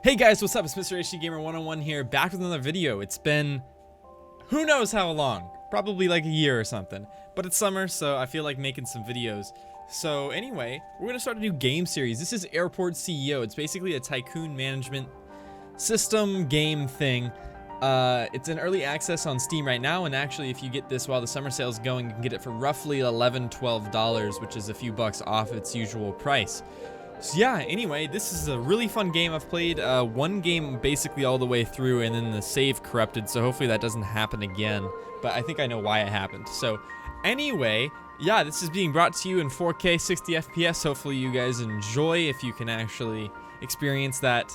Hey guys, what's up? It's Mr. HD Gamer 101 here, back with another video. It's been who knows how long, probably like a year or something, but it's summer, so I feel like making some videos. So anyway, we're gonna start a new game series. This is Airport CEO. It's basically a tycoon management system game thing. It's in early access on Steam right now, and actually if you get this while the summer sale is going, you can get it for roughly $11–12, which is a few bucks off its usual price. So yeah, anyway, this is a really fun game. I've played one game basically all the way through, and then the save corrupted, so hopefully that doesn't happen again. But I think I know why it happened. So anyway, yeah, this is being brought to you in 4K 60 FPS. Hopefully you guys enjoy if you can actually experience that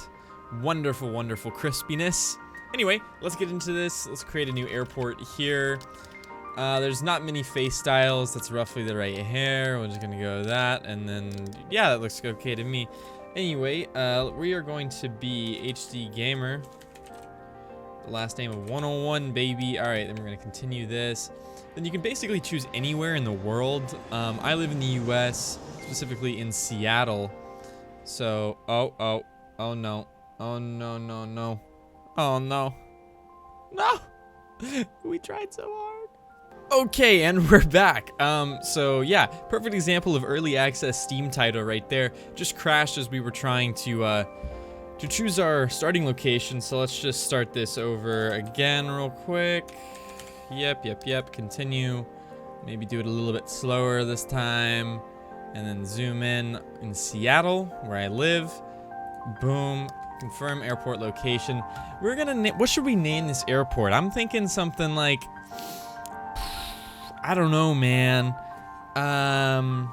wonderful, wonderful crispiness. Anyway, let's get into this. Let's create a new airport here. There's not many face styles. That's roughly the right hair. We're just gonna go with that, and then yeah, that looks okay to me. Anyway, we are going to be HD Gamer. The last name of 101, baby. All right, then we're gonna continue this. Then you can basically choose anywhere in the world. I live in the U.S., specifically in Seattle. So, oh no, oh no, no, no, oh no, no. We tried so hard. Okay, and we're back. So yeah, perfect example of early access Steam title right there. Just crashed as we were trying to choose our starting location. So let's just start this over again real quick. Yep. Continue. Maybe do it a little bit slower this time, and then zoom in Seattle, where I live. Boom. Confirm airport location. We're gonna what should we name this airport? I'm thinking something like, I don't know, man. Wow,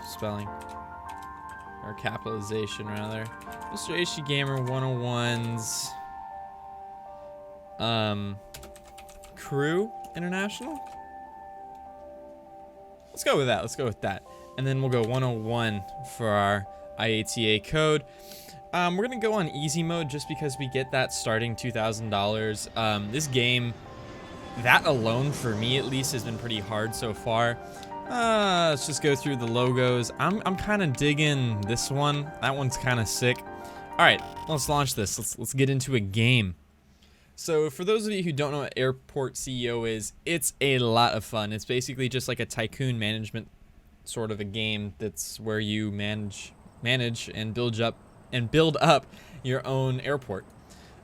spelling. Or capitalization, rather. Mr. HD Gamer 101's Crew International? Let's go with that. And then we'll go 101 for our IATA code. We're gonna go on easy mode just because we get that starting $2,000. This game, that alone, for me at least, has been pretty hard so far. Let's just go through the logos. I'm kind of digging this one. That one's kind of sick. All right, let's launch this. Let's get into a game. So for those of you who don't know what Airport CEO is, it's a lot of fun. It's basically just like a tycoon management sort of a game. That's where you manage and build up your own airport.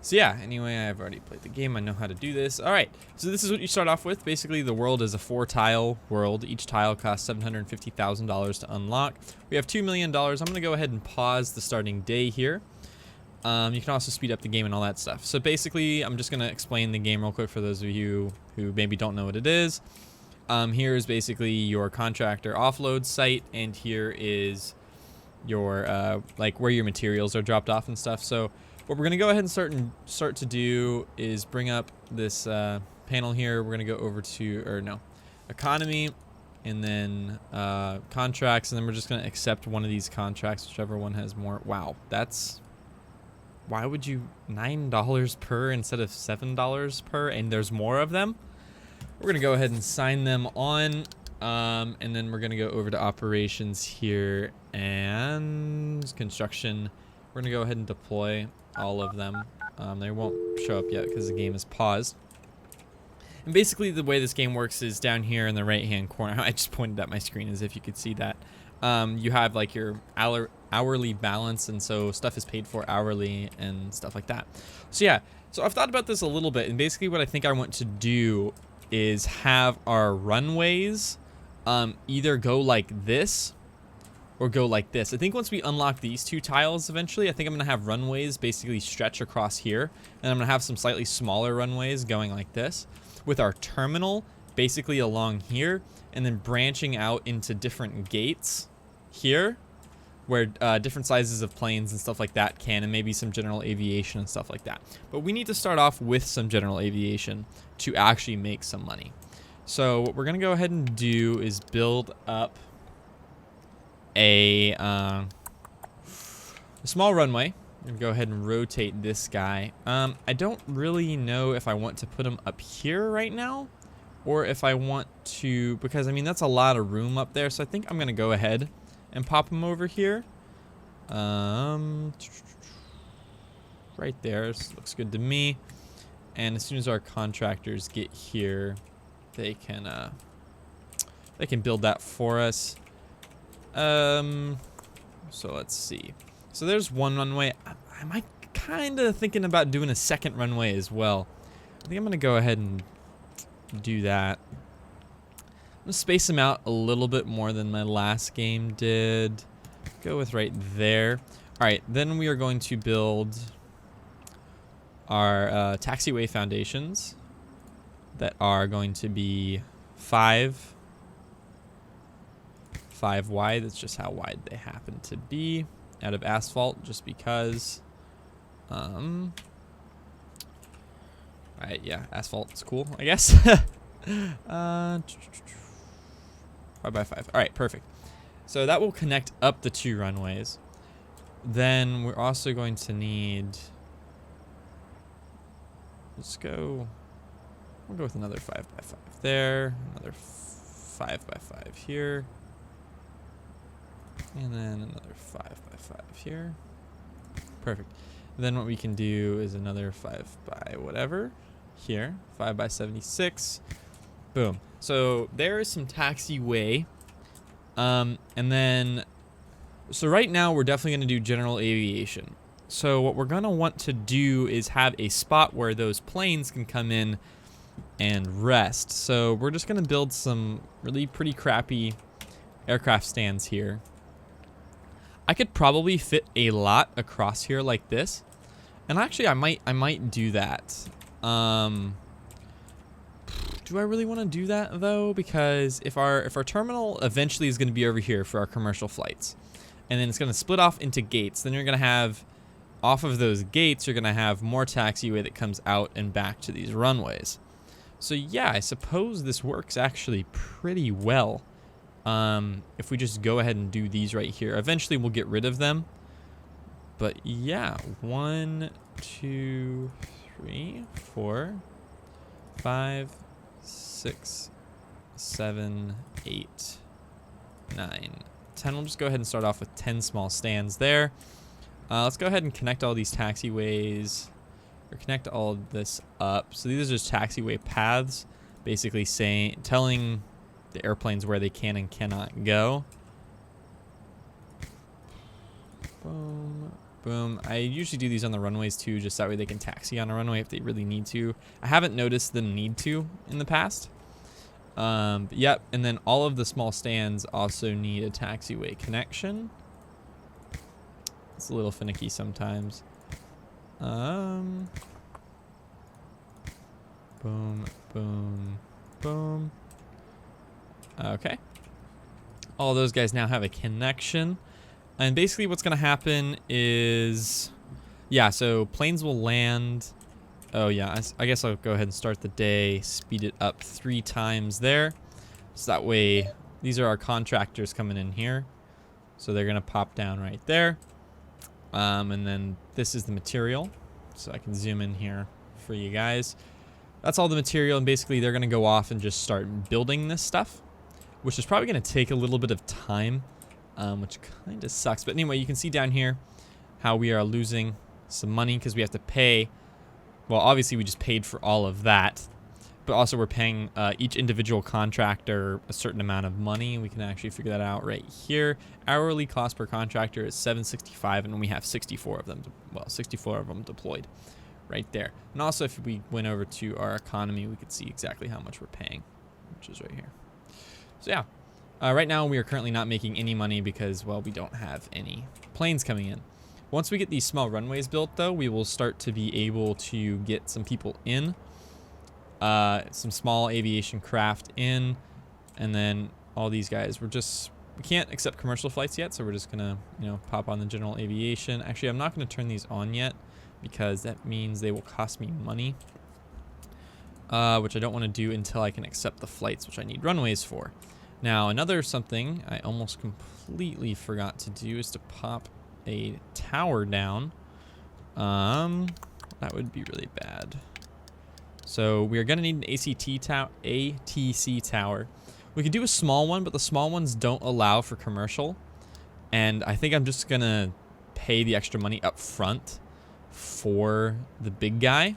So yeah, anyway, I've already played the game. I know how to do this. All right, so this is what you start off with. Basically, the world is a 4-tile world. Each tile costs $750,000 to unlock. We have $2 million. I'm going to go ahead and pause the starting day here. You can also speed up the game and all that stuff. So basically, I'm just going to explain the game real quick for those of you who maybe don't know what it is. Here is basically your contractor offload site, and here is your like where your materials are dropped off and stuff. So what we're gonna go ahead and start to do is bring up this panel here. We're gonna go over to economy, and then contracts, and then we're just gonna accept one of these contracts, whichever one has more. Wow, why would you $9 per instead of $7 per? And there's more of them. We're gonna go ahead and sign them on, and then we're gonna go over to operations here and construction. We're gonna go ahead and deploy all of them. They won't show up yet because the game is paused. And basically the way this game works is down here in the right hand corner. I just pointed at my screen as if you could see that. You have like your hourly balance, and so stuff is paid for hourly and stuff like that. So yeah, so I've thought about this a little bit, and basically what I think I want to do is have our runways either go like this or go like this. I think once we unlock these two tiles eventually, I think I'm gonna have runways basically stretch across here, and I'm gonna have some slightly smaller runways going like this, with our terminal basically along here, and then branching out into different gates here, where different sizes of planes and stuff like that can, and maybe some general aviation and stuff like that. But we need to start off with some general aviation to actually make some money. So what we're gonna go ahead and do is build up a small runway I'm gonna go ahead and rotate this guy. I don't really know if I want to put him up here right now, or if I want to, because I mean that's a lot of room up there. So I think I'm gonna go ahead and pop him over here. Right there, looks good to me. And as soon as our contractors get here, they can build that for us. So let's see. So there's one runway. I might kind of thinking about doing a second runway as well. I think I'm gonna go ahead and do that. I'm gonna space them out a little bit more than my last game did. Go with right there. All right, then we are going to build our Taxiway Foundations that are going to be 5 wide. That's just how wide they happen to be, out of asphalt, just because. Alright, yeah, asphalt is cool, I guess. 5 by 5. All right, perfect. So that will connect up the 2 runways. Then we're also going to need. We'll go with another 5 by 5 there, another 5 by 5 here, and then another 5 by 5 here. Perfect. Then what we can do is another 5 by whatever here, 5 by 76. Boom. So there is some taxiway. And then, so right now we're definitely going to do general aviation. So what we're going to want to do is have a spot where those planes can come in and rest. So we're just going to build some really pretty crappy aircraft stands here. I could probably fit a lot across here like this. And actually I might do that. Do I really want to do that though? Because if our terminal eventually is going to be over here for our commercial flights, and then it's going to split off into gates, then you're going to have, off of those gates, you're going to have more taxiway that comes out and back to these runways. So yeah, I suppose this works actually pretty well. If we just go ahead and do these right here, eventually we'll get rid of them. But yeah, 1, 2, 3, 4, 5, 6, 7, 8, 9, 10. We'll just go ahead and start off with 10 small stands there. Let's go ahead and connect all these taxiways, or connect all of this up. So these are just taxiway paths, basically telling the airplanes where they can and cannot go. Boom, boom. I usually do these on the runways too, just that way they can taxi on a runway if they really need to. I haven't noticed them need to in the past. Yep, and then all of the small stands also need a taxiway connection. It's a little finicky sometimes. Boom, boom, boom. Okay. All those guys now have a connection. And basically what's going to happen is, yeah, so planes will land. Oh yeah, I guess I'll go ahead and start the day, speed it up 3 times there. So that way, these are our contractors coming in here. So they're going to pop down right there. And then this is the material. So I can zoom in here for you guys. That's all the material, and basically they're going to go off and just start building this stuff, which is probably going to take a little bit of time, which kind of sucks. But anyway, you can see down here how we are losing some money because we have to pay. Well, obviously we just paid for all of that, but also we're paying each individual contractor a certain amount of money. We can actually figure that out right here. Hourly cost per contractor is $7.65, and we have 64 of them. Well, 64 of them deployed right there. And also, if we went over to our economy, we could see exactly how much we're paying, which is right here. So yeah, right now we are currently not making any money because, well, we don't have any planes coming in. Once we get these small runways built, though, we will start to be able to get some people in, some small aviation craft in, and then all these guys. We can't accept commercial flights yet, so we're just gonna, pop on the general aviation. Actually, I'm not gonna turn these on yet because that means they will cost me money, which I don't want to do until I can accept the flights, which I need runways for. Now, another something I almost completely forgot to do is to pop a tower down That would be really bad. So we are gonna need an ATC tower. We could do a small one, but the small ones don't allow for commercial. And I think I'm just gonna pay the extra money up front for the big guy.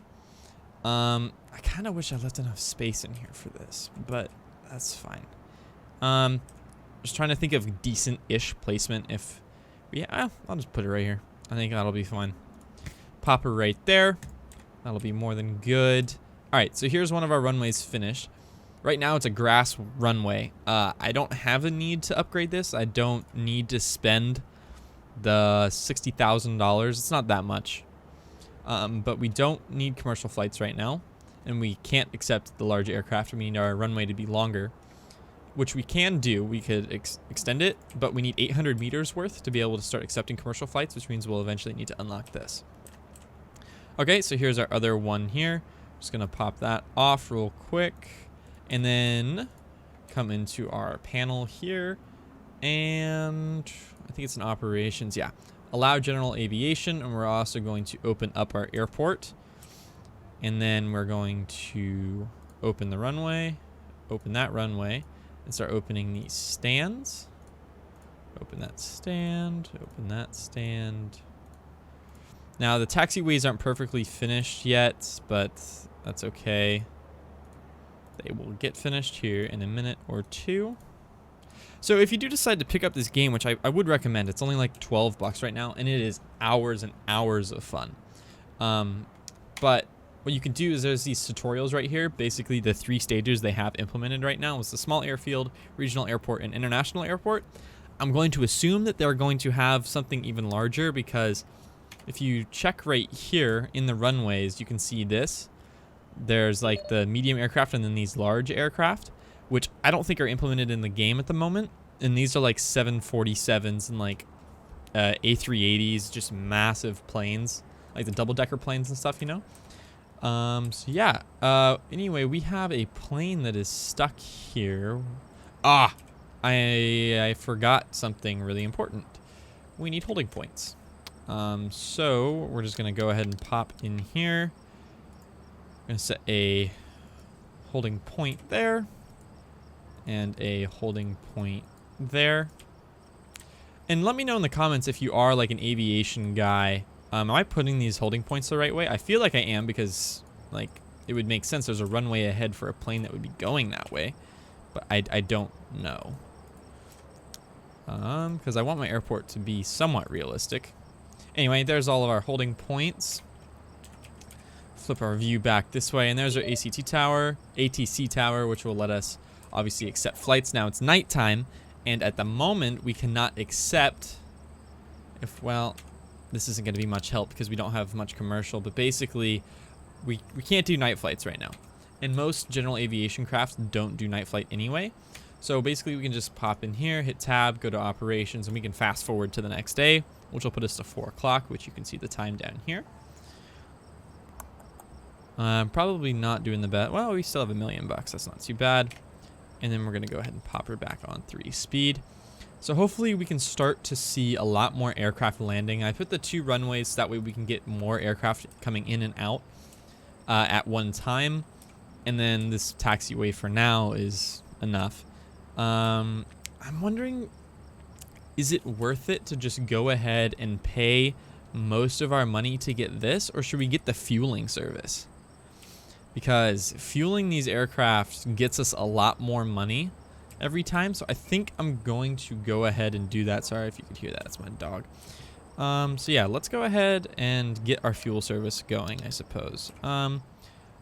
I kind of wish I left enough space in here for this, but that's fine. Just trying to think of decent-ish placement. If yeah, I'll just put it right here. I think that'll be fine. Pop her right there. That'll be more than good. All right, so here's one of our runways finished. Right now it's a grass runway. I don't have a need to upgrade this. I don't need to spend the $60,000. It's not that much. But we don't need commercial flights right now. And we can't accept the large aircraft. We need our runway to be longer, which we can do. We could extend it, but we need 800 meters worth to be able to start accepting commercial flights, which means we'll eventually need to unlock this. Okay, so here's our other one here. Just gonna pop that off real quick and then come into our panel here. And I think it's an operations, yeah. Allow general aviation, and we're also going to open up our airport. And then we're going to open the runway, open that runway, and start opening these stands. Open that stand, open that stand. Now the taxiways aren't perfectly finished yet, but that's okay. They will get finished here in a minute or two. So if you do decide to pick up this game, which I would recommend, it's only like $12 right now, and it is hours and hours of fun. But what you can do is there's these tutorials right here. Basically the 3 stages they have implemented right now is the small airfield, regional airport, and international airport. I'm going to assume that they're going to have something even larger, because if you check right here in the runways, you can see this. There's like the medium aircraft and then these large aircraft, which I don't think are implemented in the game at the moment. And these are like 747s and like A380s, just massive planes, like the double-decker planes and stuff, you know? So yeah, anyway, we have a plane that is stuck here. I forgot something really important. We need holding points. So we're just gonna go ahead and pop in here. I'm gonna set a holding point there and a holding point there. And let me know in the comments if you are like an aviation guy. Am I putting these holding points the right way? I feel like I am, because like it would make sense. There's a runway ahead for a plane that would be going that way, but I don't know. Because I want my airport to be somewhat realistic. Anyway, there's all of our holding points. Flip our view back this way, and there's our ATC tower, which will let us obviously accept flights. Now it's nighttime, and at the moment we cannot accept. Well, this isn't going to be much help because we don't have much commercial, but basically we can't do night flights right now. And most general aviation crafts don't do night flight anyway. So basically we can just pop in here, hit tab, go to operations, and we can fast forward to the next day, which will put us to 4 o'clock, which you can see the time down here. Probably not doing the best. Well, we still have $1 million. That's not too bad. And then we're going to go ahead and pop her back on 3 speed. So hopefully we can start to see a lot more aircraft landing. I put the 2 runways so that way we can get more aircraft coming in and out at one time. And then this taxiway for now is enough. I'm wondering, is it worth it to just go ahead and pay most of our money to get this, or should we get the fueling service? Because fueling these aircraft gets us a lot more money every time. So I think I'm going to go ahead and do that. Sorry if you could hear that, it's my dog. So yeah, let's go ahead and get our fuel service going, I suppose.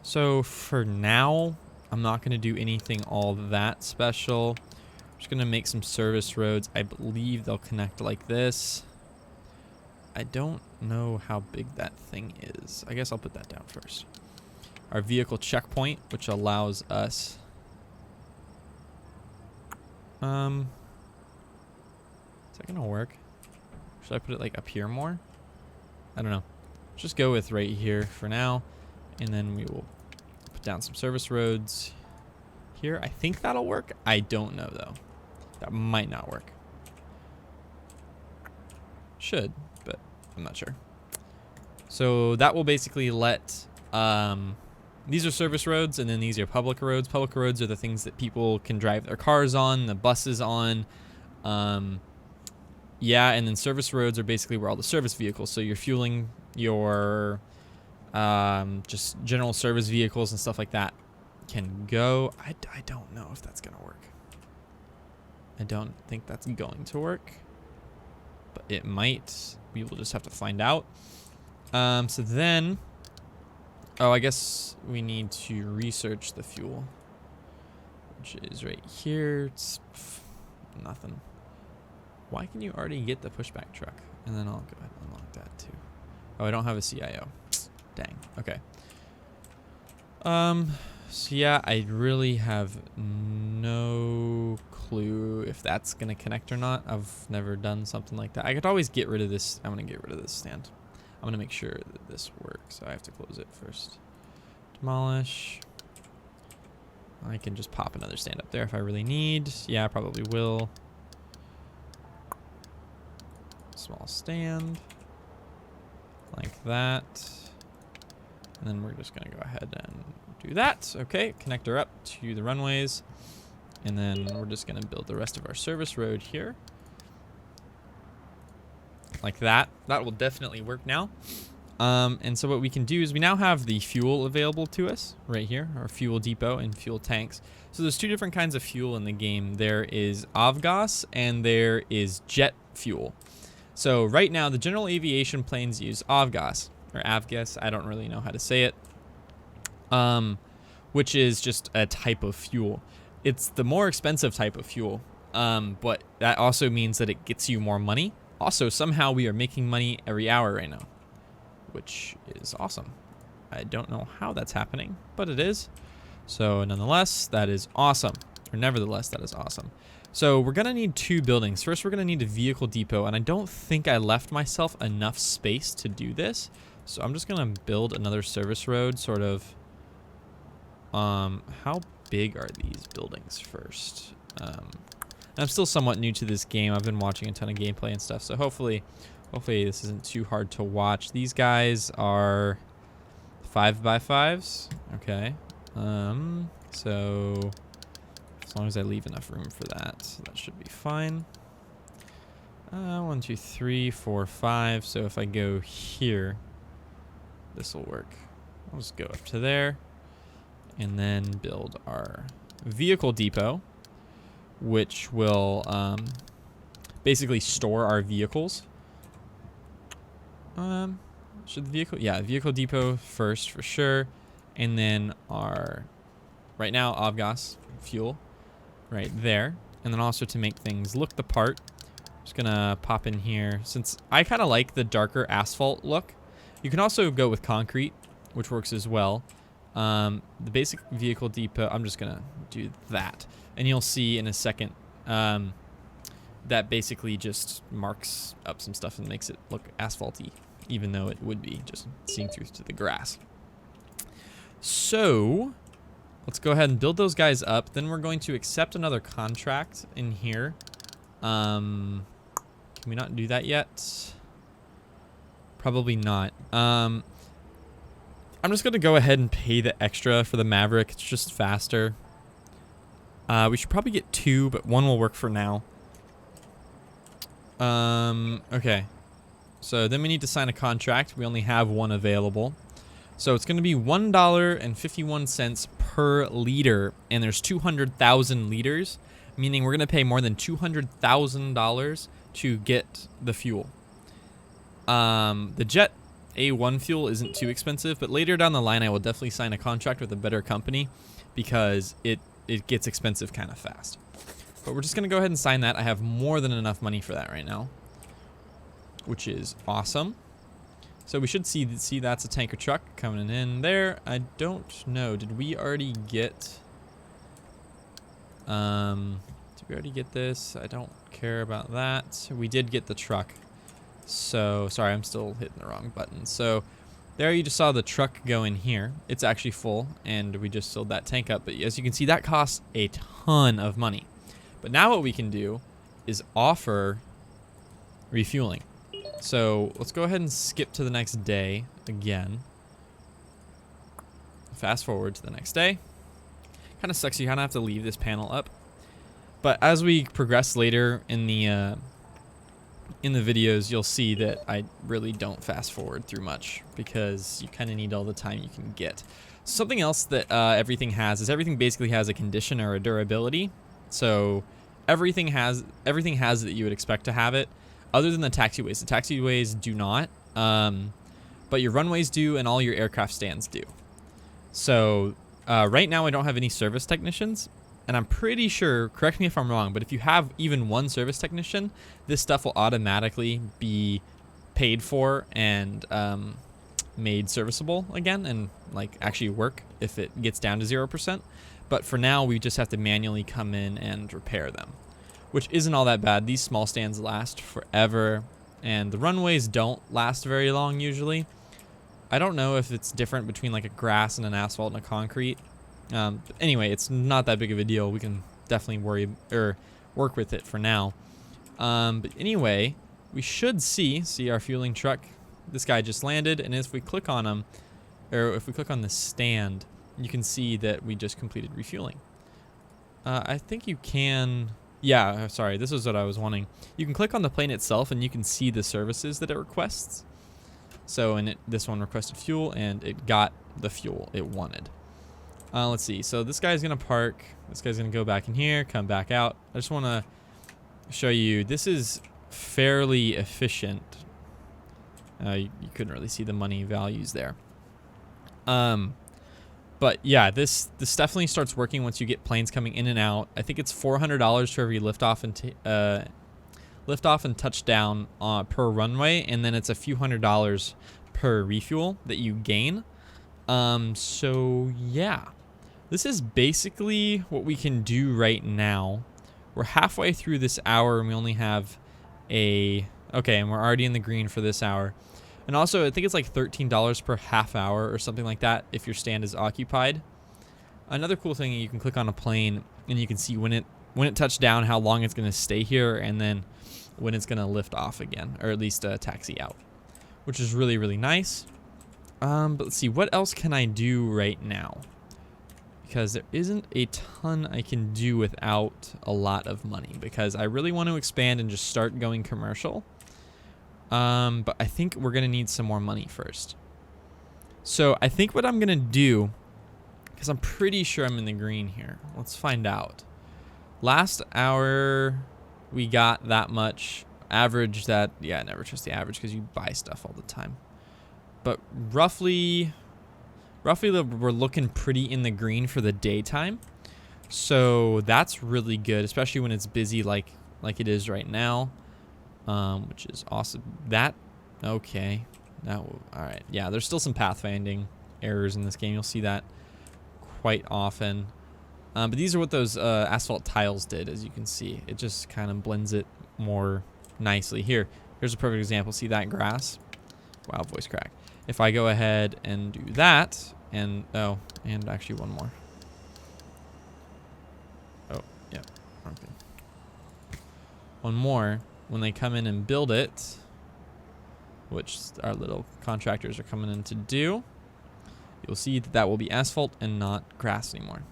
So for now, I'm not going to do anything all that special. I'm just going to make some service roads. I believe they'll connect like this. I don't know how big that thing is. I guess I'll put that down first. Our vehicle checkpoint, which allows us... is that going to work? Should I put it like up here more? I don't know. Let's just go with right here for now. And then we will put down some service roads here. I think that'll work. I don't know though. That might not work. Should, but I'm not sure. So that will basically let, these are service roads, and then these are public roads. Public roads are the things that people can drive their cars on, the buses on. Yeah, and then service roads are basically where all the service vehicles, so you're fueling your just general service vehicles and stuff like that can go. I don't know if that's going to work. I don't think that's going to work, but it might. We will just have to find out. So then, oh, I guess we need to research the fuel, which is right here. It's nothing. Why can you already get the pushback truck? And then I'll go ahead and unlock that too. Oh, I don't have a CIO. Dang. Okay. So yeah, I really have no clue if that's gonna connect or not. I've never done something like that. I could always get rid of this. I'm gonna get rid of this stand. I'm gonna make sure that this works. So I have to close it first. Demolish. I can just pop another stand up there if I really need. Yeah, I probably will. Small stand. Like that. And then we're just gonna go ahead and do that. Okay, connector up to the runways. And then we're just gonna build the rest of our service road here. Like that. That will definitely work now. And so what we can do is we now have the fuel available to us right here, our fuel depot and fuel tanks. So there's two different kinds of fuel in the game. There is avgas and there is jet fuel. So right now the general aviation planes use avgas or avgas. I don't really know how to say it. Which is just a type of fuel. It's the more expensive type of fuel. But that also means that it gets you more money. Also, somehow we are making money every hour right now, which is awesome. I don't know how that's happening, but it is. So nonetheless, that is awesome. Or nevertheless, that is awesome. So we're gonna need two buildings. First, we're gonna need a vehicle depot, and I don't think I left myself enough space to do this. So I'm just gonna build another service road, sort of. How big are these buildings first? I'm still somewhat new to this game. I've been watching a ton of gameplay and stuff, so hopefully this isn't too hard to watch. These guys are 5x5s. Okay. So as long as I leave enough room for that, that should be fine. 1, 2, 3, 4, 5. So if I go here, this will work. I'll just go up to there and then build our vehicle depot, which will basically store our vehicles. Should the vehicle? Yeah, vehicle depot first for sure. And then our, right now, avgas fuel right there. And then also to make things look the part, just gonna pop in here. Since I kind of like the darker asphalt look, you can also go with concrete, which works as well. The basic vehicle depot, I'm just gonna do that. And you'll see in a second that basically just marks up some stuff and makes it look asphalty, even though it would be just seeing through to the grass. So let's go ahead and build those guys up. Then we're going to accept another contract in here. Can we not do that yet? Probably not. I'm just going to go ahead and pay the extra for the Maverick. It's just faster. We should probably get 2, but 1 will work for now. Okay. So then we need to sign a contract. We only have 1 available. So it's going to be $1.51 per liter, and there's 200,000 liters, meaning we're going to pay more than $200,000 to get the fuel. The jet A1 fuel isn't too expensive, but later down the line I will definitely sign a contract with a better company because it gets expensive kind of fast. But we're just going to go ahead and sign that. I have more than enough money for that right now, which is awesome. So we should see that's a tanker truck coming in there. I don't know. Did we already get... did we already get this? I don't care about that. We did get the truck. So, sorry, I'm still hitting the wrong button. So, there you just saw the truck go in here. It's actually full, and we just filled that tank up. But as you can see, that costs a ton of money. But now what we can do is offer refueling. So let's go ahead and skip to the next day again. Fast forward to the next day. Kind of sucks you kind of have to leave this panel up. But as we progress later in the videos, you'll see that I really don't fast forward through much because you kind of need all the time you can get. Something else that everything has is everything basically has a condition or a durability. So everything has that you would expect to have it, other than the taxiways. The taxiways do not, but your runways do, and all your aircraft stands do. So right now I don't have any service technicians, and I'm pretty sure, correct me if I'm wrong, but if you have even one service technician, this stuff will automatically be paid for and made serviceable again, and like actually work if it gets down to 0%. But for now, we just have to manually come in and repair them, which isn't all that bad. These small stands last forever, and the runways don't last very long usually. I don't know if it's different between like a grass and an asphalt and a concrete. But anyway, it's not that big of a deal. We can definitely work with it for now. But anyway, we should see our fueling truck. This guy just landed, and if we click on him, or if we click on the stand, you can see that we just completed refueling. I think you can, yeah, sorry, this is what I was wanting. You can click on the plane itself, and you can see the services that it requests. So, this one requested fuel, and it got the fuel it wanted. Let's see. So this guy's gonna park. This guy's gonna go back in here, come back out. I just want to show you. This is fairly efficient. You couldn't really see the money values there. But yeah, this definitely starts working once you get planes coming in and out. I think it's $400 for every liftoff and touchdown per runway, and then it's a few $100s per refuel that you gain. So yeah, this is basically what we can do right now. We're halfway through this hour, and we only have and we're already in the green for this hour. And also, I think it's like $13 per half hour or something like that if your stand is occupied. Another cool thing, you can click on a plane, and you can see when it touched down, how long it's going to stay here, and then when it's going to lift off again, or at least taxi out, which is really, really nice. But let's see, what else can I do right now? Because there isn't a ton I can do without a lot of money, because I really want to expand and just start going commercial. But I think we're going to need some more money first. So I think what I'm going to do, because I'm pretty sure I'm in the green here. Let's find out. Last hour, we got that much. Average that, yeah, I never trust the average because you buy stuff all the time. But roughly we're looking pretty in the green for the daytime. So that's really good, especially when it's busy like it is right now. Which is awesome. Okay. All right. Yeah, there's still some pathfinding errors in this game. You'll see that quite often. But these are what those asphalt tiles did, as you can see. It just kind of blends it more nicely. Here's a perfect example. See that grass? Wow, voice crack. If I go ahead and do that, and actually one more. Oh, yeah. Okay. One more. When they come in and build it, which our little contractors are coming in to do, you'll see that will be asphalt and not grass anymore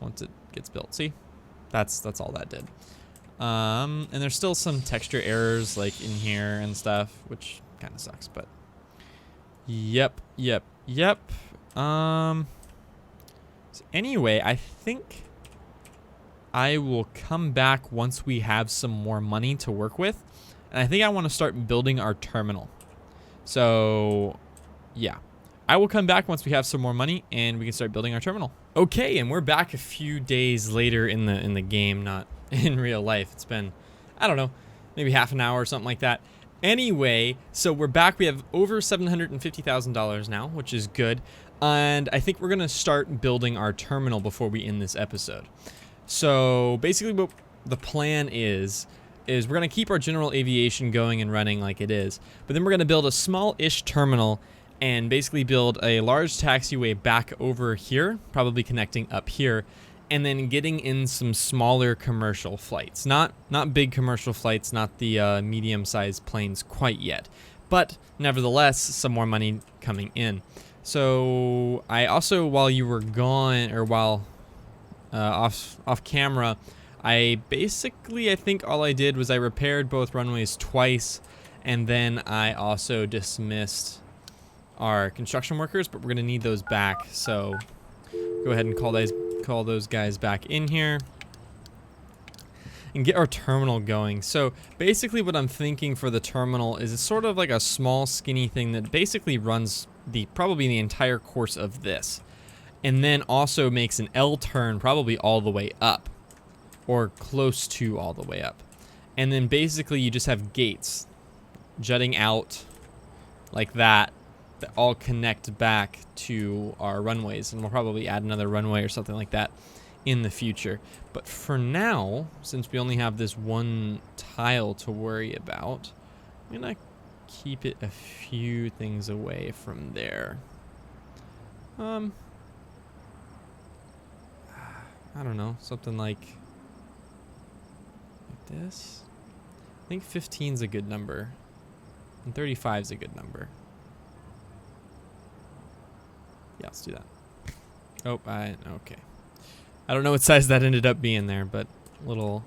once it gets built. See, that's all that did. And there's still some texture errors like in here and stuff, which kind of sucks, but yep. So anyway, I think I will come back once we have some more money to work with. And I think I want to start building our terminal. So yeah, I will come back once we have some more money and we can start building our terminal. Okay, and we're back a few days later in the game, not in real life. It's been, I don't know, maybe half an hour or something like that. Anyway, so we're back. We have over $750,000 now, which is good. And I think we're going to start building our terminal before we end this episode. So basically what the plan is we're going to keep our general aviation going and running like it is, but then we're going to build a small-ish terminal and basically build a large taxiway back over here, probably connecting up here, and then getting in some smaller commercial flights. Not big commercial flights, not the medium-sized planes quite yet, but nevertheless, some more money coming in. So I also, while you were gone, or while off camera, I think all I did was I repaired both runways twice, and then I also dismissed our construction workers, but we're gonna need those back. So go ahead and call those guys back in here and get our terminal going. So basically what I'm thinking for the terminal is it's sort of like a small skinny thing that basically runs probably the entire course of this, and then also makes an L turn probably all the way up, or close to all the way up. And then basically you just have gates jutting out like that all connect back to our runways, and we'll probably add another runway or something like that in the future. But for now, since we only have this one tile to worry about, I'm gonna keep it a few things away from there. I don't know, something like this. I think 15 is a good number, and 35 is a good number. Yeah, let's do that. Oh, okay. I don't know what size that ended up being there, but a little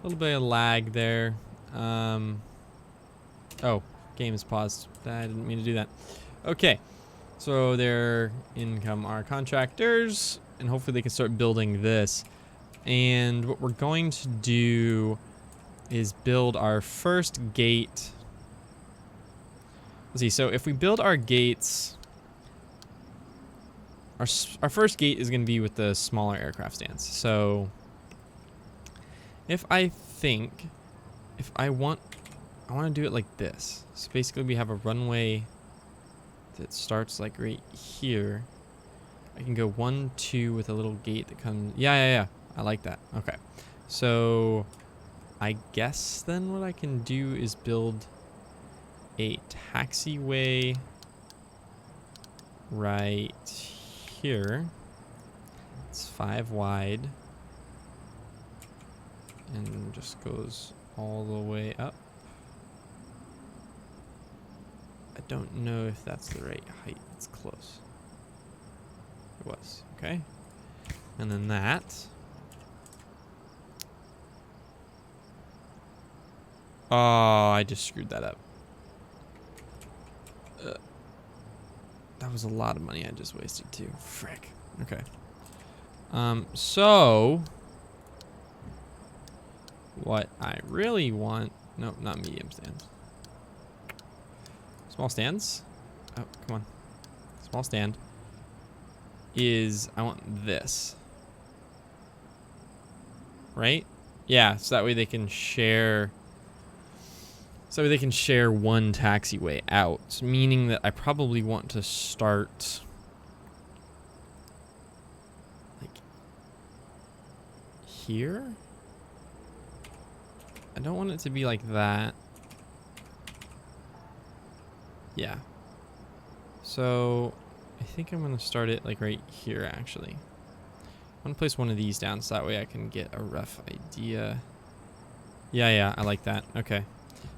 bit of lag there. Oh, game is paused. I didn't mean to do that. Okay, so there in come our contractors, and hopefully they can start building this. And what we're going to do is build our first gate. Let's see, so if we build our gates, our first gate is going to be with the smaller aircraft stands. So I want to do it like this. So basically we have a runway that starts like right here. I can go 1, 2 with a little gate that comes. Yeah. I like that. Okay. So I guess then what I can do is build a taxiway right here. It's 5 wide and just goes all the way up. I don't know if that's the right height. It's close. It was. Okay. And then that. Oh, I just screwed that up. That was a lot of money I just wasted too. Frick. Okay. So what I really want, nope, not medium stands. Small stands. Oh, come on. Small stand is, I want this. Right? Yeah, so that way they can share. So they can share one taxiway out, meaning that I probably want to start like here. I don't want it to be like that. Yeah. So I think I'm going to start it like right here, actually. I'm going to place one of these down so that way I can get a rough idea. Yeah, I like that. Okay.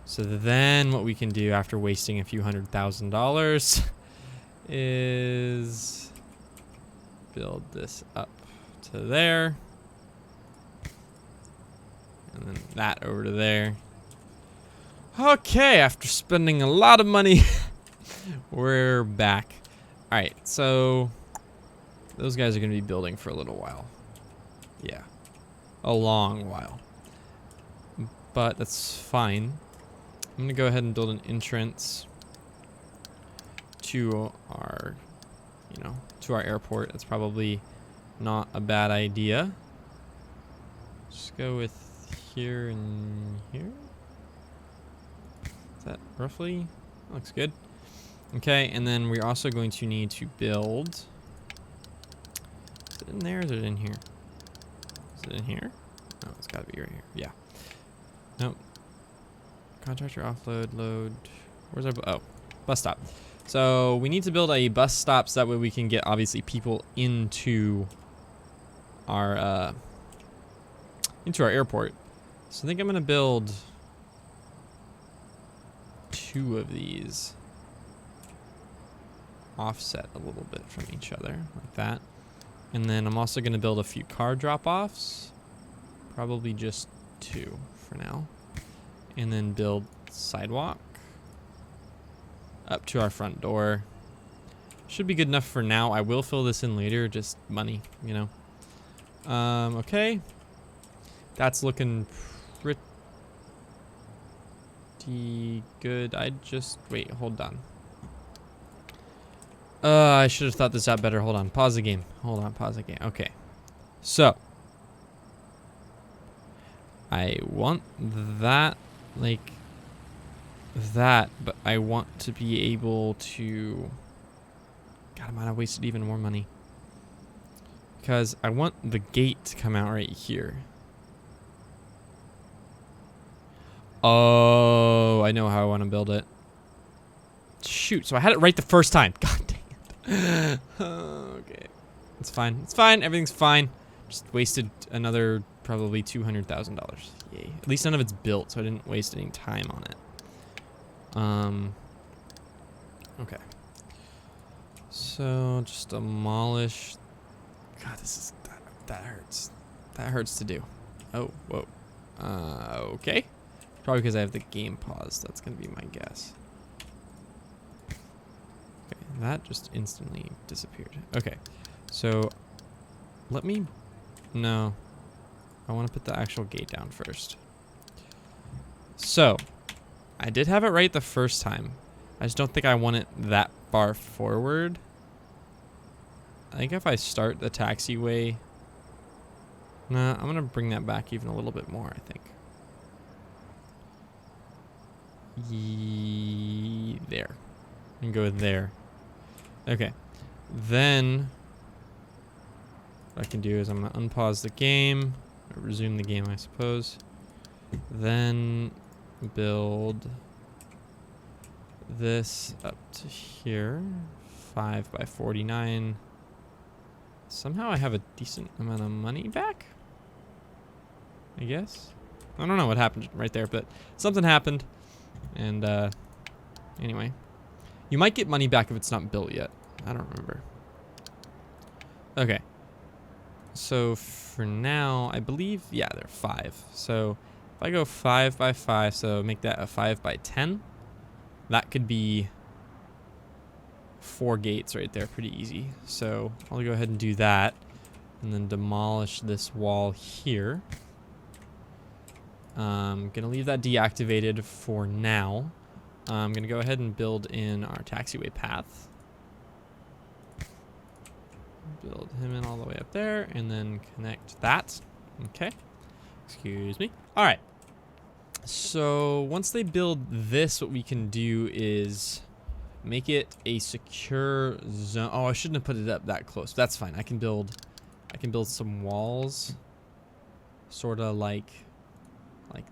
So then what we can do after wasting a few $100,000 is build this up to there. And then that over to there. Okay, after spending a lot of money, we're back. All right, so those guys are going to be building for a little while. Yeah, a long while. But that's fine. I'm going to go ahead and build an entrance to our, to our airport. That's probably not a bad idea. Just go with here and here. Is that roughly? Looks good. Okay, and then we're also going to need to build. Is it in there or is it in here? Is it in here? No, it's got to be right here. Yeah. Nope. Contractor offload, load. Where's our bus stop? So we need to build a bus stop so that way we can get obviously people into our airport. So I think I'm gonna build 2 of these offset a little bit from each other like that. And then I'm also gonna build a few car drop-offs, probably just 2 for now. And then build sidewalk up to our front door. Should be good enough for now. I will fill this in later, just money, you know. Okay. That's looking pretty good. Wait, hold on. I should have thought this out better. Hold on, pause the game. Hold on, pause the game. Okay. So, I want that, like that, but I want to be able to... God, I might have wasted even more money. Because I want the gate to come out right here. Oh, I know how I want to build it. Shoot, so I had it right the first time. God dang it. Okay. It's fine. It's fine. Everything's fine. Just wasted another probably $200,000. Yay. At least none of it's built, so I didn't waste any time on it. Okay. So just demolish. God, that hurts. That hurts to do. Oh, whoa. Okay. Probably because I have the game paused. That's gonna be my guess. Okay, that just instantly disappeared. Okay, so no. I want to put the actual gate down first. So, I did have it right the first time. I just don't think I want it that far forward. I think if I start the taxiway... Nah, I'm going to bring that back even a little bit more, I think. There. And go there. Okay. Then, what I can do is I'm going to unpause the game. Or resume the game, I suppose. Then build this up to here. 5 by 49. Somehow I have a decent amount of money back, I guess. I don't know what happened right there, but something happened. And anyway, you might get money back if it's not built yet. I don't remember. Okay. So for now, I believe, yeah, they're 5. So if I go 5 by 5, so make that a 5 by 10, that could be 4 gates right there, pretty easy. So I'll go ahead and do that, and then demolish this wall here. Gonna leave that deactivated for now. I'm gonna go ahead and build in our taxiway path. Build him in all the way up there, and then connect that. Okay. Excuse me. All right. So once they build this, what we can do is make it a secure zone. Oh, I shouldn't have put it up that close. That's fine. I can build some walls, sort of like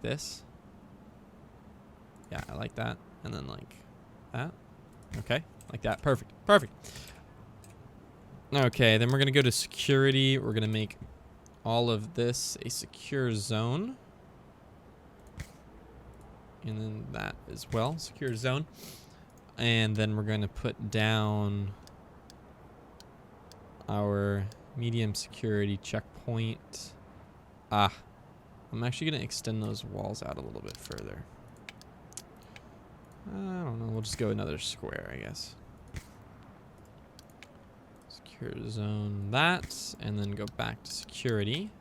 this. Yeah, I like that. And then like that. Okay, like that. Perfect. Perfect. Okay, then we're gonna go to security. We're gonna make all of this a secure zone. And then that as well, secure zone. And then we're gonna put down our medium security checkpoint. I'm actually gonna extend those walls out a little bit further. I don't know, we'll just go another square, I guess. Secure zone that, and then go back to security.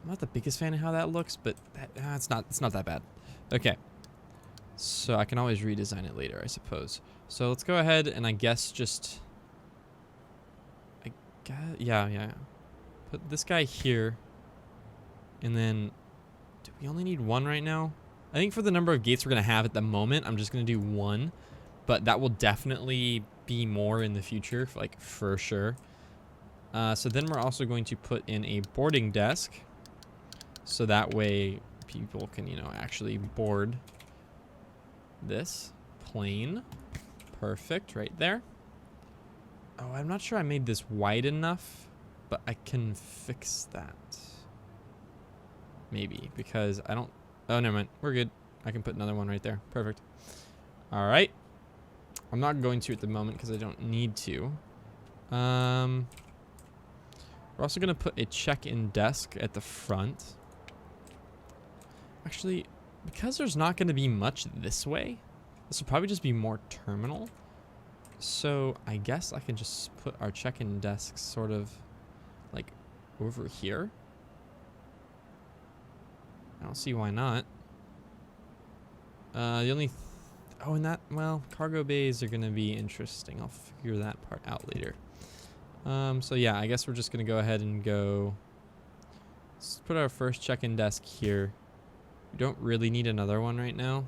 I'm not the biggest fan of how that looks, but it's not that bad. Okay. So I can always redesign it later, I suppose. So let's go ahead and I guess just... Yeah. Put this guy here. And then... Do we only need 1 right now? I think for the number of gates we're going to have at the moment, I'm just going to do 1. But that will definitely be more in the future, like for sure. So then we're also going to put in a boarding desk. So that way people can, actually board this plane. Perfect, right there. Oh, I'm not sure I made this wide enough. but I can fix that. Maybe, because I don't... Oh, never mind. We're good. I can put another one right there. Perfect. All right. I'm not going to at the moment because I don't need to. We're also going to put a check-in desk at the front. Actually, because there's not going to be much this way, this will probably just be more terminal. So I guess I can just put our check-in desks sort of like over here. I don't see why not. The only... Oh, and that... Well, cargo bays are going to be interesting. I'll figure that part out later. So yeah, I guess we're just going to go ahead and go... Let's put our first check-in desk here. We don't really need another one right now,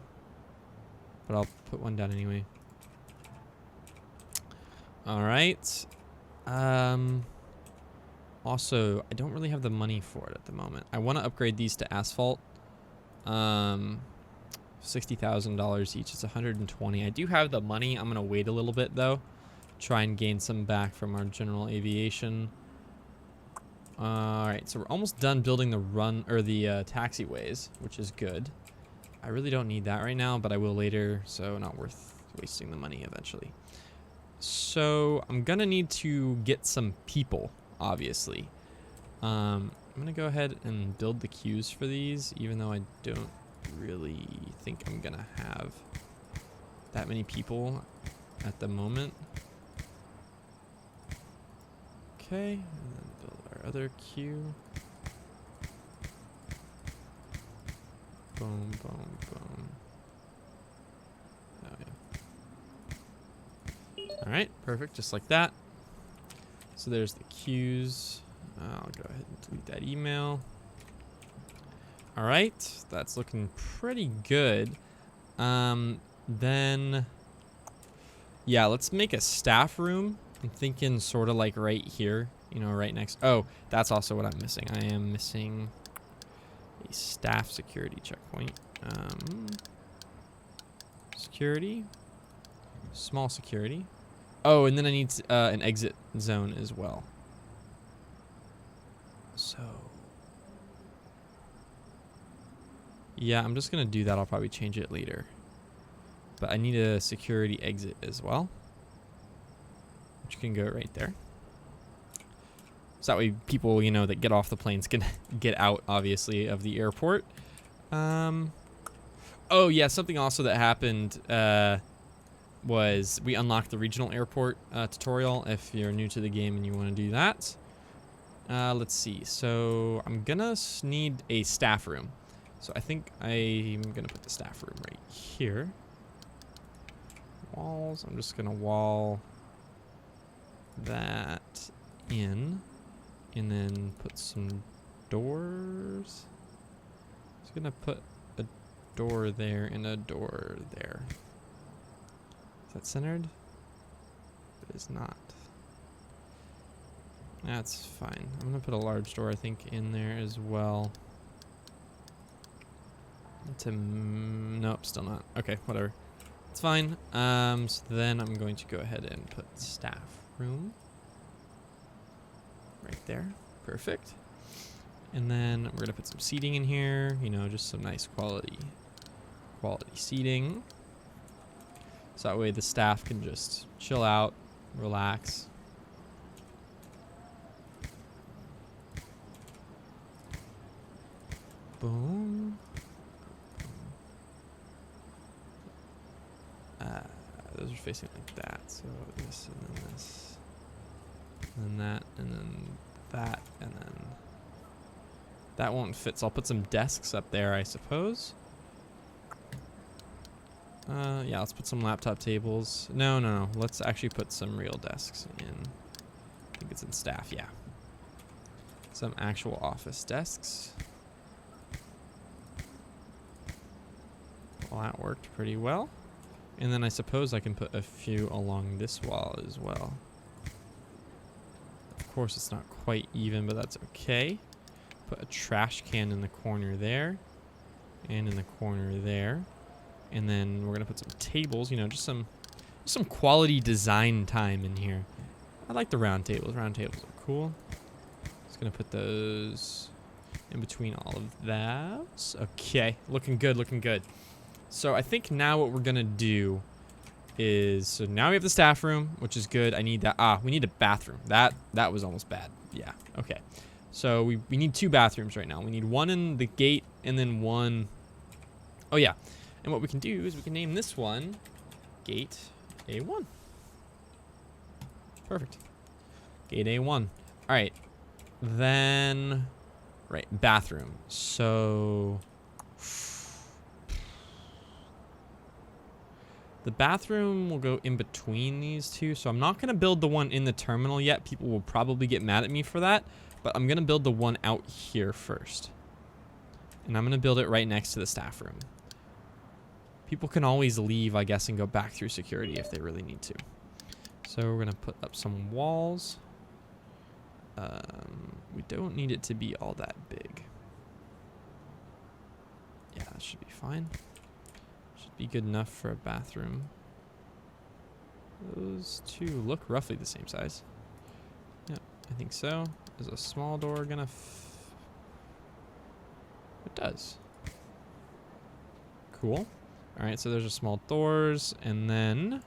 but I'll put one down anyway. All right. Also, I don't really have the money for it at the moment. I want to upgrade these to asphalt. $60,000 each. It's 120. I do have the money. I'm gonna wait a little bit though. Try and gain some back from our general aviation. All right, so we're almost done building the taxiways, which is good. I really don't need that right now, but I will later, so not worth wasting the money eventually. So I'm gonna need to get some people, obviously. I'm gonna go ahead and build the queues for these, even though I don't really think I'm gonna have that many people at the moment. Okay, and then build our other queue. Boom, boom, boom. Oh yeah. All right, perfect, just like that. So there's the queues. I'll go ahead and delete that email. All right, that's looking pretty good. Then, yeah, let's make a staff room. I'm thinking sort of like right here, you know, right next. Oh, that's also what I'm missing. I am missing a staff security checkpoint. Security, small security. Oh, and then I need an exit zone as well. So, yeah, I'm just going to do that. I'll probably change it later. But I need a security exit as well, which can go right there. So that way people, you know, that get off the planes can get out, obviously, of the airport. Oh, yeah, something also that happened was we unlocked the regional airport tutorial if you're new to the game and you want to do that. Let's see. So I'm gonna need a staff room. So I think I'm gonna put the staff room right here. Walls. I'm just gonna wall that in, and then put some doors. Just gonna put a door there and a door there. Is that centered? It is not. That's fine. I'm gonna put a large door, I think, in there as well. Nope, still not. Okay, whatever. It's fine. So then I'm going to go ahead and put staff room right there. Perfect. And then we're gonna put some seating in here. You know, just some nice quality seating. So that way the staff can just chill out, relax. Boom. Those are facing like that. So this and then this. And then that and then that and then that won't fit. So I'll put some desks up there, I suppose. Yeah, let's put some laptop tables. No. Let's actually put some real desks in. I think it's in staff, yeah. Some actual office desks. Well, that worked pretty well. And then I suppose I can put a few along this wall as well. Of course, it's not quite even, but that's okay. Put a trash can in the corner there. And in the corner there. And then we're going to put some tables, you know, just some quality design time in here. I like the round tables. Round tables are cool. gonna put those in between all of those. Okay, looking good, looking good. So I think now what we're gonna do is, so now we have the staff room, which is good. I need that. We need a bathroom. That was almost bad. Yeah, okay. So we need 2 bathrooms right now. We need one in the gate and then one. Oh yeah. And what we can do is we can name this one Gate A1. Perfect. Gate A1. All right. Then, right, bathroom. So the bathroom will go in between these two. So I'm not going to build the one in the terminal yet. People will probably get mad at me for that. But I'm going to build the one out here first. And I'm going to build it right next to the staff room. People can always leave, I guess, and go back through security if they really need to. So we're going to put up some walls. We don't need it to be all that big. Yeah, that should be fine. Should be good enough for a bathroom. Those two look roughly the same size. Yep, I think so. Is a small door gonna it does. Cool. Alright, so there's a small doors, and then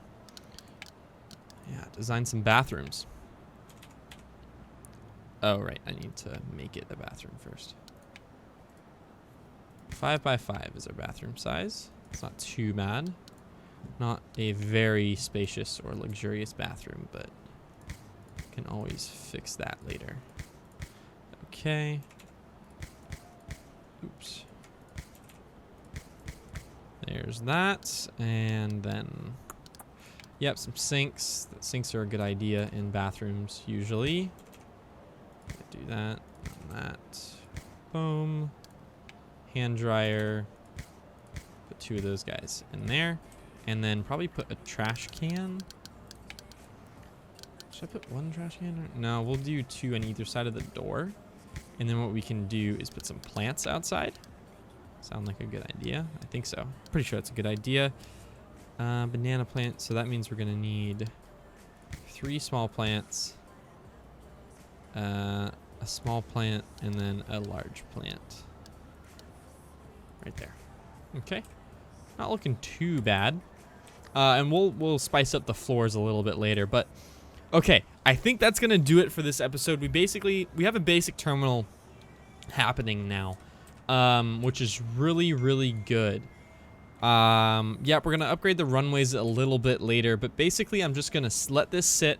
yeah, design some bathrooms. Oh right, I need to make it a bathroom first. 5 by 5 is our bathroom size. It's not too bad. Not a very spacious or luxurious bathroom, but can always fix that later. Okay. Oops. There's that. And then, yep, some sinks. The sinks are a good idea in bathrooms usually. Do that and that. Boom. Hand dryer. Put 2 of those guys in there. And then probably put a trash can. Should I put 1 trash can? No, we'll do 2 on either side of the door. And then what we can do is put some plants outside. Sound like a good idea? I think so. Pretty sure that's a good idea. Banana plant. So that means we're going to need 3 small plants. A small plant and then a large plant. Right there. Okay. Not looking too bad. And we'll spice up the floors a little bit later, but okay, I think that's gonna do it for this episode. We have a basic terminal happening now, which is really good. Yeah, we're gonna upgrade the runways a little bit later, but basically I'm just gonna let this sit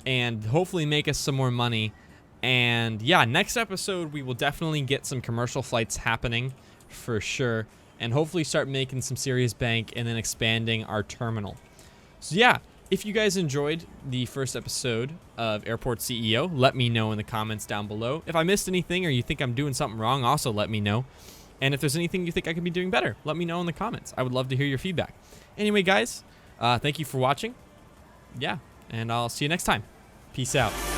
and hopefully make us some more money. And yeah, next episode we will definitely get some commercial flights happening for sure, and hopefully start making some serious bank and then expanding our terminal. So yeah, if you guys enjoyed the first episode of Airport CEO, let me know in the comments down below. If I missed anything or you think I'm doing something wrong, also let me know. And if there's anything you think I could be doing better, let me know in the comments. I would love to hear your feedback. Anyway, guys, thank you for watching. Yeah, and I'll see you next time. Peace out.